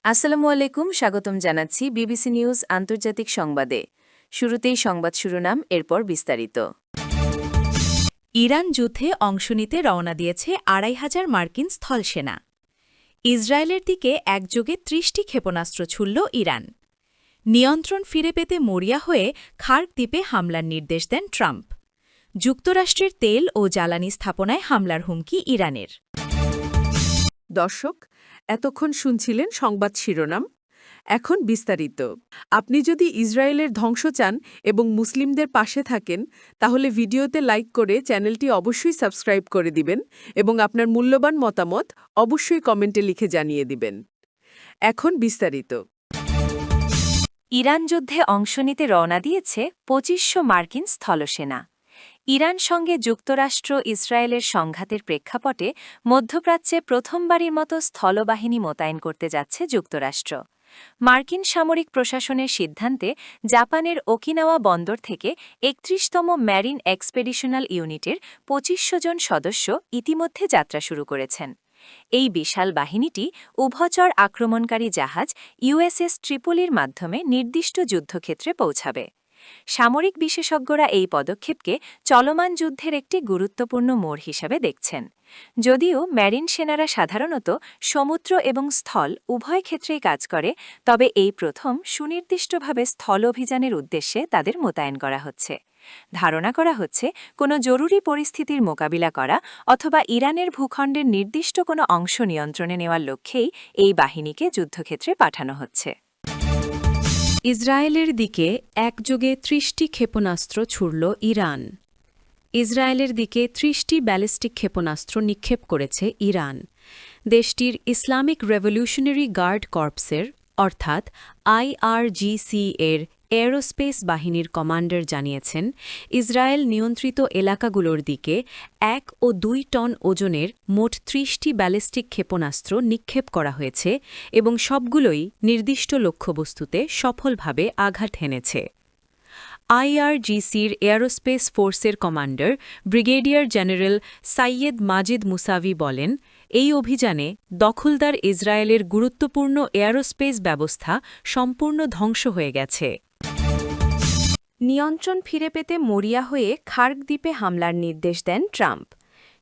আসসালামু আলাইকুম, স্বাগতম জানাচ্ছি বিবিসি নিউজ আন্তর্জাতিক সংবাদে। শুরুতেই সংবাদ শিরোনাম, এরপর বিস্তারিত। ইরান যুদ্ধে অংশ নিতে রওনা দিয়েছে ২৫০০ মার্কিন স্থলসেনা। ইসরায়েলের দিকে একযোগে ৩০টি ক্ষেপণাস্ত্র ছুড়ল ইরান। নিয়ন্ত্রণ ফিরে পেতে মরিয়া হয়ে খার্ক দ্বীপে হামলার নির্দেশ দেন ট্রাম্প। যুক্তরাষ্ট্রের তেল ও জ্বালানি স্থাপনায় হামলার হুমকি ইরানের। দর্শক, এতক্ষণ শুনছিলেন সংবাদ শিরোনাম। এখন বিস্তারিত। আপনি যদি ইসরায়েলের ধ্বংস চান এবং মুসলিমদের পাশে থাকেন, তাহলে ভিডিওতে লাইক করে চ্যানেলটি অবশ্যই সাবস্ক্রাইব করে দিবেন এবং আপনার মূল্যবান মতামত অবশ্যই কমেন্টে লিখে জানিয়ে দিবেন। এখন বিস্তারিত। ইরান যুদ্ধে অংশ নিতে রওনা দিয়েছে ২৫০০ মার্কিন স্থলসেনা। ইরান সঙ্গে যুক্তরাষ্ট্র ইসরায়েলের সংঘাতের প্রেক্ষাপটে মধ্যপ্রাচ্যে প্রথমবারের মতো স্থলবাহিনী মোতায়েন করতে যাচ্ছে যুক্তরাষ্ট্র। মার্কিন সামরিক প্রশাসনের সিদ্ধান্তে জাপানের ওকিনাওয়া বন্দর থেকে ৩১তম ম্যারিন এক্সপেডিশনাল ইউনিটের ২৫০০ জন সদস্য ইতিমধ্যে যাত্রা শুরু করেছেন। এই বিশাল বাহিনীটি উভচর আক্রমণকারী জাহাজ ইউএসএস ট্রিপলির মাধ্যমে নির্দিষ্ট যুদ্ধক্ষেত্রে পৌঁছাবে। সামরিক বিশেষজ্ঞরা এই পদক্ষেপকে চলমান যুদ্ধের একটি গুরুত্বপূর্ণ মোড় হিসাবে দেখছেন। যদিও ম্যারিন সেনারা সাধারণত সমুদ্র এবং স্থল উভয় ক্ষেত্রেই কাজ করে, তবে এই প্রথম সুনির্দিষ্টভাবে স্থল অভিযানের উদ্দেশ্যে তাদের মোতায়েন করা হচ্ছে। ধারণা করা হচ্ছে, কোনো জরুরি পরিস্থিতির মোকাবিলা করা অথবা ইরানের ভূখণ্ডের নির্দিষ্ট কোনো অংশ নিয়ন্ত্রণে নেওয়ার লক্ষ্যেই এই বাহিনীকে যুদ্ধক্ষেত্রে পাঠানো হচ্ছে। ইসরায়েলের দিকে একযোগে ৩০টি ক্ষেপণাস্ত্র ছুড়ল ইরান। ইসরায়েলের দিকে ৩০টি ব্যালিস্টিক ক্ষেপণাস্ত্র নিক্ষেপ করেছে ইরান। দেশটির ইসলামিক রেভলিউশনারি গার্ড কর্পসের অর্থাৎ IRGC-এর এরোস্পেস বাহিনীর কমান্ডার জানিয়েছেন, ইসরায়েল নিয়ন্ত্রিত এলাকাগুলোর দিকে ১ ও ২ টন ওজনের মোট ৩০টি ব্যালিস্টিক ক্ষেপণাস্ত্র নিক্ষেপ করা হয়েছে এবং সবগুলোই নির্দিষ্ট লক্ষ্যবস্তুতে সফলভাবে আঘাত হেনেছে। IRGC-র এয়ারোস্পেস ফোর্সের কমান্ডার ব্রিগেডিয়ার জেনারেল সাইয়েদ মাজিদ মুসাভি বলেন, এই অভিযানে দখলদার ইসরায়েলের গুরুত্বপূর্ণ এয়ারোস্পেস ব্যবস্থা সম্পূর্ণ ধ্বংস হয়ে গেছে। নিয়ন্ত্রণ ফিরে পেতে মরিয়া হয়ে খার্ক দ্বীপে হামলার নির্দেশ দেন ট্রাম্প।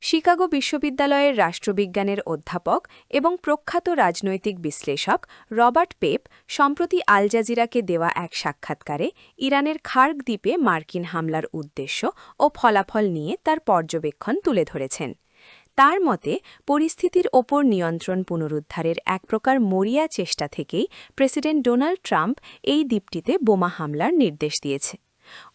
শিকাগো বিশ্ববিদ্যালয়ের রাষ্ট্রবিজ্ঞানের অধ্যাপক এবং প্রখ্যাত রাজনৈতিক বিশ্লেষক রবার্ট পেপ সম্প্রতি আল জাজিরাকে দেওয়া এক সাক্ষাৎকারে ইরানের খার্ক দ্বীপে মার্কিন হামলার উদ্দেশ্য ও ফলাফল নিয়ে তার পর্যবেক্ষণ তুলে ধরেছেন। তার মতে, পরিস্থিতির ওপর নিয়ন্ত্রণ পুনরুদ্ধারের এক প্রকার মরিয়া চেষ্টা থেকেই প্রেসিডেন্ট ডোনাল্ড ট্রাম্প এই দ্বীপটিতে বোমা হামলার নির্দেশ দিয়েছে।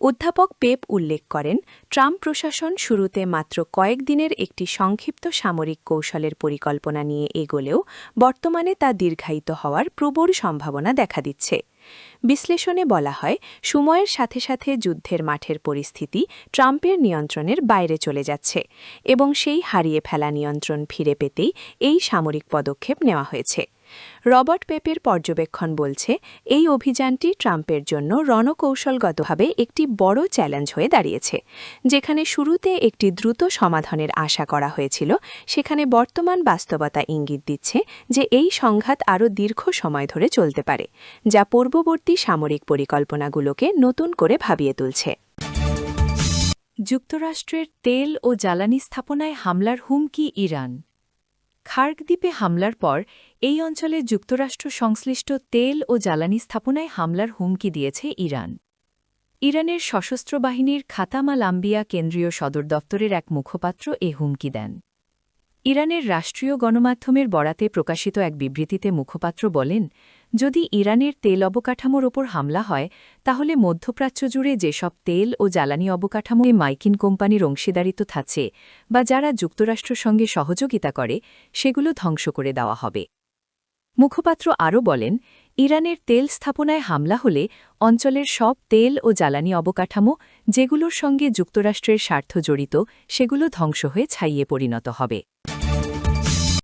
অধ্যাপক পেপ উল্লেখ করেন, ট্রাম্প প্রশাসন শুরুতে মাত্র কয়েকদিনের একটি সংক্ষিপ্ত সামরিক কৌশলের পরিকল্পনা নিয়ে এগোলেও বর্তমানে তা দীর্ঘায়িত হওয়ার প্রবল সম্ভাবনা দেখা দিচ্ছে। বিশ্লেষণে বলা হয়, সময়ের সাথে সাথে যুদ্ধের মাঠের পরিস্থিতি ট্রাম্পের নিয়ন্ত্রণের বাইরে চলে যাচ্ছে এবং সেই হারিয়ে ফেলা নিয়ন্ত্রণ ফিরে পেতেই এই সামরিক পদক্ষেপ নেওয়া হয়েছে। রবার্ট পেপের পর্যবেক্ষণ বলছে, এই অভিযানটি ট্রাম্পের জন্য রণকৌশলগতভাবে একটি বড় চ্যালেঞ্জ হয়ে দাঁড়িয়েছে। যেখানে শুরুতে একটি দ্রুত সমাধানের আশা করা হয়েছিল, সেখানে বর্তমান বাস্তবতা ইঙ্গিত দিচ্ছে যে এই সংঘাত আরও দীর্ঘ সময় ধরে চলতে পারে, যা পূর্ববর্তী সামরিক পরিকল্পনাগুলোকে নতুন করে ভাবিয়ে তুলছে। যুক্তরাষ্ট্রের তেল ও জ্বালানি স্থাপনায় হামলার হুমকি ইরান। খার্ক দ্বীপে হামলার পর এই অঞ্চলে যুক্তরাষ্ট্র সংশ্লিষ্ট তেল ও জ্বালানি স্থাপনায় হামলার হুমকি দিয়েছে ইরান। ইরানের সশস্ত্র বাহিনীর খাতাম আল আম্বিয়া কেন্দ্রীয় সদর দপ্তরের এক মুখপাত্র এ হুমকি দেন। ইরানের রাষ্ট্রীয় গণমাধ্যমের বরাতে প্রকাশিত এক বিবৃতিতে মুখপাত্র বলেন, যদি ইরানের তেল অবকাঠামোর ওপর হামলা হয়, তাহলে মধ্যপ্রাচ্য জুড়ে যেসব তেল ও জ্বালানি অবকাঠামোয় মার্কিন কোম্পানির অংশীদারিত্ব থাকছে বা যারা যুক্তরাষ্ট্রের সঙ্গে সহযোগিতা করে, সেগুলো ধ্বংস করে দেওয়া হবে। মুখপাত্র আরও বলেন, ইরানের তেল স্থাপনায় হামলা হলে অঞ্চলের সব তেল ও জ্বালানি অবকাঠামো, যেগুলোর সঙ্গে যুক্তরাষ্ট্রের স্বার্থ জড়িত, সেগুলো ধ্বংস হয়ে ছাইয়ে পরিণত হবে।